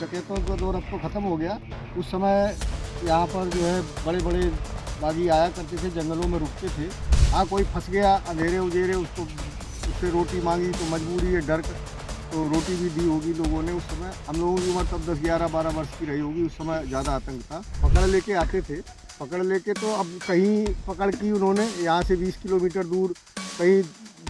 डकैतों का दौर अब तो ख़त्म हो गया। उस समय यहाँ पर जो है बड़े बड़े बागी आया करते थे, जंगलों में रुकते थे। हाँ, कोई फंस गया अंधेरे उजेरे, उसको उससे रोटी मांगी तो मजबूरी है, डर तो रोटी भी दी होगी लोगों ने। उस समय हम लोगों की उम्र तब 10, 11, 12 वर्ष की रही होगी। उस समय ज़्यादा आतंक था। पकड़ लेके आते थे, पकड़ लेके तो अब कहीं पकड़ की उन्होंने यहाँ से 20 किलोमीटर दूर, कहीं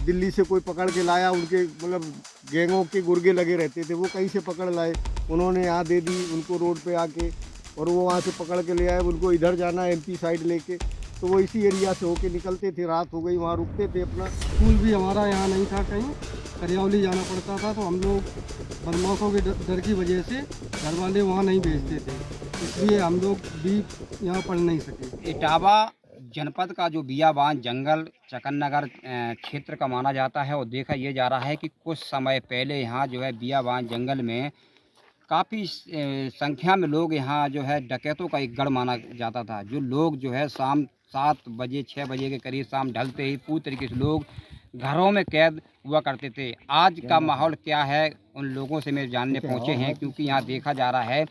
दिल्ली से कोई पकड़ के लाया, उनके मतलब गैंगों के गुर्गे लगे रहते थे, वो कहीं से पकड़ लाए, उन्होंने यहाँ दे दी उनको रोड पे आके, और वो वहाँ से पकड़ के ले आए। उनको इधर जाना है एमपी साइड लेके, तो वो इसी एरिया से होके निकलते थे। रात हो गई, वहाँ रुकते थे अपना। स्कूल भी हमारा यहाँ नहीं था, कहीं करियौली जाना पड़ता था, तो हम लोग बदमाशों के डर की वजह से घर वाले वहाँ नहीं भेजते थे, इसलिए हम लोग भी यहाँ पढ़ नहीं सके। इटावा जनपद का जो बियाबान जंगल चकन नगर क्षेत्र का माना जाता है, और देखा ये जा रहा है कि कुछ समय पहले यहाँ जो है बियाबान जंगल में काफ़ी संख्या में लोग यहाँ जो है डकैतों का एक गढ़ माना जाता था। जो लोग जो है शाम 7 बजे 6 बजे के करीब शाम ढलते ही पूरी तरीके से लोग घरों में कैद हुआ करते थे। आज का माहौल क्या है, उन लोगों से मैं जानने पहुँचे हैं, क्योंकि यहाँ देखा जा रहा है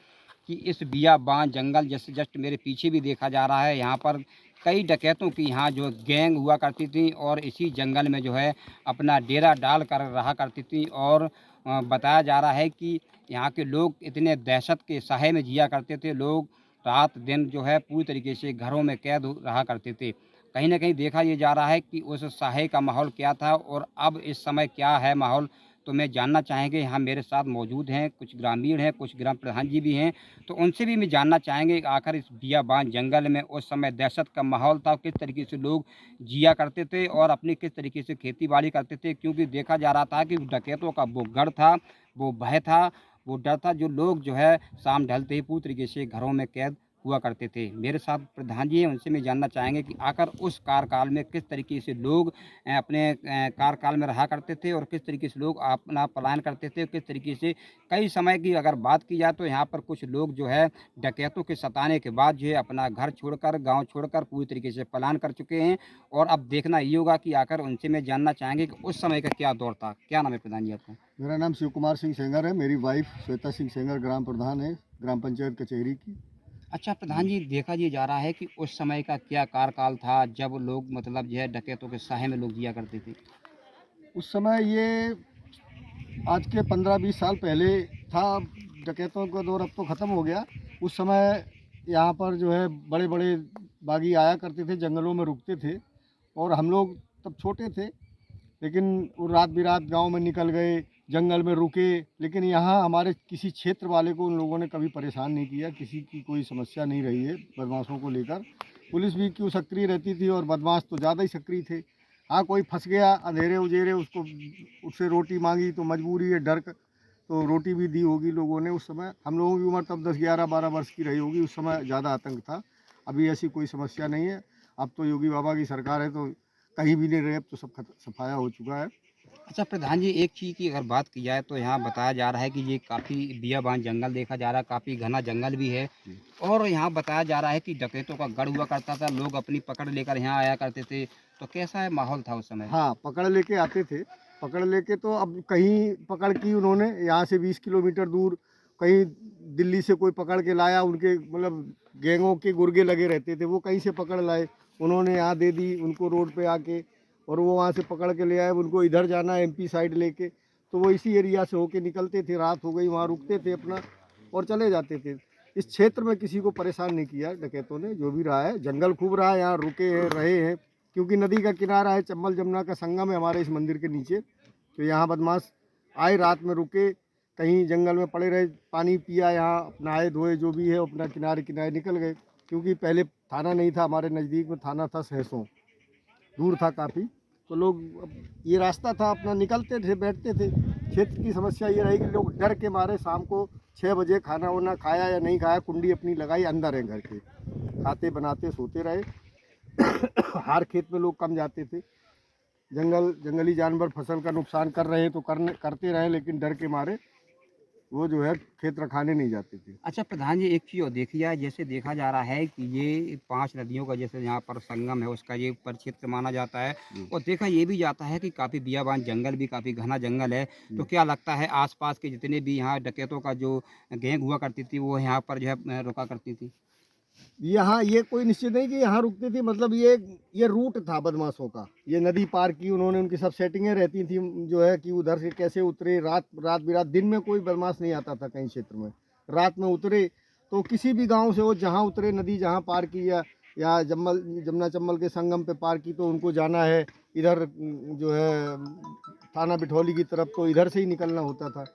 कि इस बियाबान जंगल जैसे जस्ट मेरे पीछे भी देखा जा रहा है, यहाँ पर कई डकैतों की यहाँ जो गैंग हुआ करती थी, और इसी जंगल में जो है अपना डेरा डाल कर रहा करती थी। और बताया जा रहा है कि यहाँ के लोग इतने दहशत के साये में जिया करते थे। लोग रात दिन जो है पूरी तरीके से घरों में कैद रहा करते थे। कहीं न कहीं देखा ये जा रहा है कि उस साये का माहौल क्या था और अब इस समय क्या है माहौल, तो मैं जानना चाहेंगे। यहाँ मेरे साथ मौजूद हैं कुछ ग्रामीण हैं, कुछ ग्राम प्रधान जी भी हैं, तो उनसे भी मैं जानना चाहेंगे कि आखिर इस बियाबान जंगल में उस समय दहशत का माहौल था, किस तरीके से लोग जिया करते थे और अपनी किस तरीके से खेती-बाड़ी करते थे। क्योंकि देखा जा रहा था कि डकैतों का वो गढ़ था, वो भय था, वो डर था, जो लोग जो है शाम ढलते ही पूरी तरीके से घरों में कैद हुआ करते थे। मेरे साथ प्रधान जी हैं, उनसे मैं जानना चाहेंगे कि आखिर उस कार्यकाल में किस तरीके से लोग अपने कार्यकाल में रहा करते थे और किस तरीके से लोग अपना पलायन करते थे, किस तरीके से कई समय की अगर बात की जाए तो यहाँ पर कुछ लोग जो है डकैतों के सताने के बाद जो है अपना घर छोड़कर, गाँव छोड़कर पूरी तरीके से पलायन कर चुके हैं। और अब देखना ये होगा कि आखिर उनसे मैं जानना चाहेंगे कि उस समय का क्या दौर था। क्या नाम है प्रधान जी आपका? मेरा नाम शिव कुमार सिंह सेंगर है। मेरी वाइफ श्वेता सिंह सेंगर ग्राम प्रधान है, ग्राम पंचायत कचहरी की। अच्छा प्रधान जी, देखा ये जा रहा है कि उस समय का क्या कार्यकाल था जब लोग मतलब जो है डकैतों के साये में लोग जिया करते थे? उस समय ये आज के 15-20 साल पहले था। डकैतों का दौर अब तो ख़त्म हो गया। उस समय यहाँ पर जो है बड़े बड़े बागी आया करते थे, जंगलों में रुकते थे, और हम लोग तब छोटे थे, लेकिन वो रात बिरात गांव में निकल गए, जंगल में रुके। लेकिन यहाँ हमारे किसी क्षेत्र वाले को उन लोगों ने कभी परेशान नहीं किया, किसी की कोई समस्या नहीं रही है बदमाशों को लेकर। पुलिस भी क्यों सक्रिय रहती थी, और बदमाश तो ज़्यादा ही सक्रिय थे। हाँ, कोई फंस गया अंधेरे उजेरे, उसको उससे रोटी मांगी तो मजबूरी है, तो रोटी भी दी होगी लोगों ने। उस समय हम लोगों की उम्र तब 10, 11, 12 वर्ष की रही होगी। उस समय ज़्यादा आतंक था। अभी ऐसी कोई समस्या नहीं है। अब तो योगी बाबा की सरकार है, तो कहीं भी नहीं रहे, अब तो सब सफाया हो चुका है। अच्छा प्रधान जी, एक चीज़ की अगर बात की जाए तो यहाँ बताया जा रहा है कि ये काफ़ी बियाबान जंगल देखा जा रहा है, काफ़ी घना जंगल भी है, और यहाँ बताया जा रहा है कि डकैतों का गढ़ हुआ करता था, लोग अपनी पकड़ लेकर यहाँ आया करते थे। तो कैसा है माहौल था उस समय? हाँ, पकड़ लेके आते थे। पकड़ लेके तो अब कहीं पकड़ की उन्होंने यहाँ से 20 किलोमीटर दूर, कहीं दिल्ली से कोई पकड़ के लाया, उनके मतलब गैंगों के गुर्गे लगे रहते थे, वो कहीं से पकड़ लाए, उन्होंने यहाँ दे दी उनको रोड पे आके, और वो वहाँ से पकड़ के ले आए। उनको इधर जाना है एमपी साइड लेके, तो वो इसी एरिया से होके निकलते थे। रात हो गई, वहाँ रुकते थे अपना और चले जाते थे। इस क्षेत्र में किसी को परेशान नहीं किया डकैतों ने। जो भी रहा है, जंगल खूब रहा है, यहाँ रुके हैं, रहे हैं, क्योंकि नदी का किनारा है, चंबल जमुना का संगम है हमारे इस मंदिर के नीचे। तो यहाँ बदमाश आए, रात में रुके, कहीं जंगल में पड़े रहे, पानी पिया, यहाँ नहाए धोए, जो भी है अपना किनारे किनारे निकल गए। क्योंकि पहले थाना नहीं था, हमारे नज़दीक में थाना था सहसों, दूर था काफ़ी। तो लोग अब ये रास्ता था, अपना निकलते थे, बैठते थे। क्षेत्र की समस्या ये रही कि लोग डर के मारे शाम को 6 बजे खाना वाना खाया या नहीं खाया, कुंडी अपनी लगाई, अंदर हैं घर के, खाते बनाते सोते रहे। हर खेत में लोग कम जाते थे। जंगली जानवर फसल का नुकसान कर रहे हैं तो करते रहे, लेकिन डर के मारे वो जो है खेत रखाने नहीं जाते थे। अच्छा प्रधान जी, एक चीज़ और देखी जाए, जैसे देखा जा रहा है कि ये 5 नदियों का जैसे यहाँ पर संगम है उसका ये परिक्षेत्र माना जाता है और देखा ये भी जाता है कि काफ़ी बियाबान जंगल भी काफ़ी घना जंगल है। तो क्या लगता है आसपास के जितने भी यहाँ डकैतों का जो गैंग हुआ करती थी वो यहाँ पर जो है रुका करती थी? यहाँ ये कोई निश्चित नहीं कि यहाँ रुकती थी, मतलब ये रूट था बदमाशों का। ये नदी पार की उन्होंने, उनकी सब सेटिंगें रहती थी जो है कि उधर से कैसे उतरे, रात बिरात। दिन में कोई बदमाश नहीं आता था कहीं क्षेत्र में, रात में उतरे तो किसी भी गांव से वो जहाँ उतरे, नदी जहाँ पार की या जमुना चंबल के संगम पे पार की, तो उनको जाना है इधर जो है थाना बिठौली की तरफ, तो इधर से ही निकलना होता था।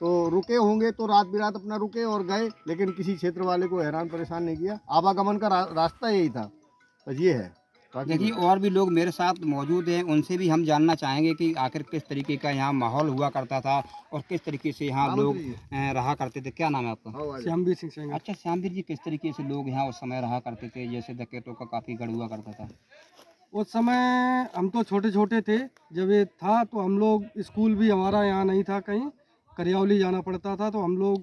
तो रुके होंगे तो रात बिरात अपना रुके और गए, लेकिन किसी क्षेत्र वाले को हैरान परेशान नहीं किया। आवागमन का रास्ता यही था, बस ये है। देखिए और भी लोग मेरे साथ मौजूद हैं, उनसे भी हम जानना चाहेंगे कि आखिर किस तरीके का यहाँ माहौल हुआ करता था और किस तरीके से यहाँ लोग रहा करते थे। क्या नाम है आपका? श्यामवीर सिंह सेंगर। अच्छा श्यामवीर जी, किस तरीके से लोग यहाँ उस समय रहा करते थे, जैसे डकैतों का काफ़ी गढ़ हुआ करता था? उस समय हम तो छोटे छोटे थे जब ये था, तो हम लोग स्कूल भी हमारा यहाँ नहीं था, कहीं करियावली जाना पड़ता था। तो हम लोग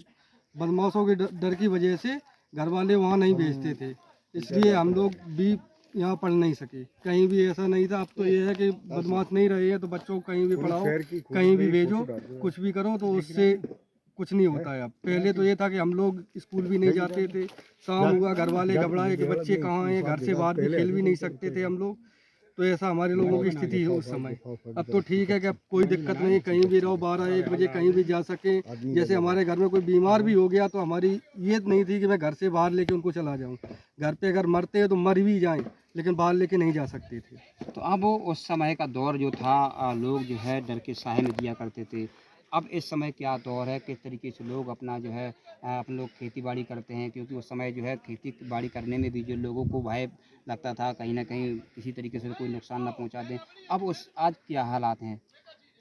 बदमाशों के डर की वजह से घर वाले वहाँ नहीं भेजते थे, इसलिए हम लोग भी यहाँ पढ़ नहीं सके। कहीं भी ऐसा नहीं था। अब तो ये है कि बदमाश नहीं रहे हैं तो बच्चों को कहीं भी पढ़ाओ, कहीं भी भेजो, कुछ भी करो, तो उससे कुछ नहीं होता है। अब पहले तो ये था कि हम लोग स्कूल भी नहीं जाते थे, शाम हुआ घर वाले घबराए कि बच्चे कहाँ हैं, घर से बाहर भी खेल भी नहीं सकते थे हम लोग। तो ऐसा हमारे लोगों की स्थिति है उस समय। अब तो ठीक है कि अब कोई दिक्कत नहीं, कहीं भी रहो, 12-1 बजे कहीं भी जा सके। जैसे हमारे घर में कोई बीमार भी हो गया तो हमारी ये नहीं थी कि मैं घर से बाहर लेके उनको चला जाऊं। घर पे अगर मरते हैं तो मर भी जाएं, लेकिन बाहर लेके नहीं जा सकते थे। तो अब उस समय का दौर जो था, लोग जो है डर के साए में दिया करते थे। अब इस समय क्या दौर है, किस तरीके से लोग अपना जो है अपन लोग खेती बाड़ी करते हैं, क्योंकि उस समय जो है खेती बाड़ी करने में भी जो लोगों को भय लगता था कहीं ना कहीं किसी तरीके से कोई नुकसान ना पहुंचा दें। अब उस आज क्या हालात हैं?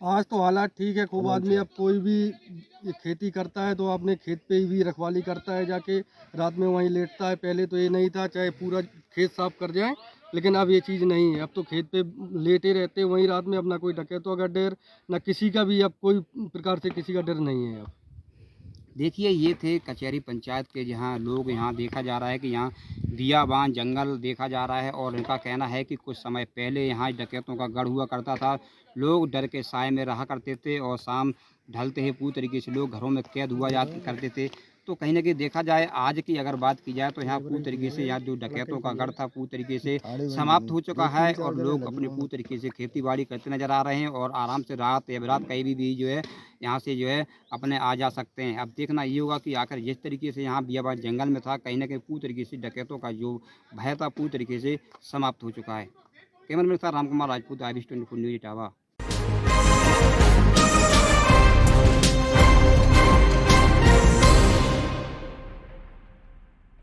आज तो हालात ठीक है, खूब आदमी अब कोई भी ये खेती करता है तो अपने खेत पे ही भी रखवाली करता है, जाके रात में वहीं लेटता है। पहले तो ये नहीं था, चाहे पूरा खेत साफ कर जाए, लेकिन अब ये चीज़ नहीं है। अब तो खेत पे लेटे रहते वहीं रात में, अपना कोई डकैतों का डर ना किसी का भी, अब कोई प्रकार से किसी का डर नहीं है अब। देखिए ये थे कचहरी पंचायत के जहाँ लोग, यहाँ देखा जा रहा है कि यहाँ बियाबान जंगल देखा जा रहा है और इनका कहना है कि कुछ समय पहले यहाँ डकैतों का गढ़ हुआ करता था। लोग डर के साए में रहा करते थे और शाम ढलते ही पूरी तरीके से लोग घरों में कैद हुआ करते थे। तो कहीं ना कहीं देखा जाए, आज की अगर बात की जाए तो यहाँ पूरी तरीके से यहाँ जो डकैतों का गढ़ था पूरी तरीके से समाप्त हो चुका है और लोग अपने पूरी तरीके से खेती बाड़ी करते नज़र आ रहे हैं और आराम से रात या रात कहीं भी जो है यहाँ से जो है अपने आ जा सकते हैं। अब देखना ये होगा कि आखिर जिस तरीके से यहाँ बियाबान जंगल में था, कहीं ना कहीं पूरी तरीके से डकैतों का जो भय था पूरी तरीके से समाप्त हो चुका है। कैमरा मेरे साथ राम कुमार राजपूत, IBC 24 न्यूज़ इटावा।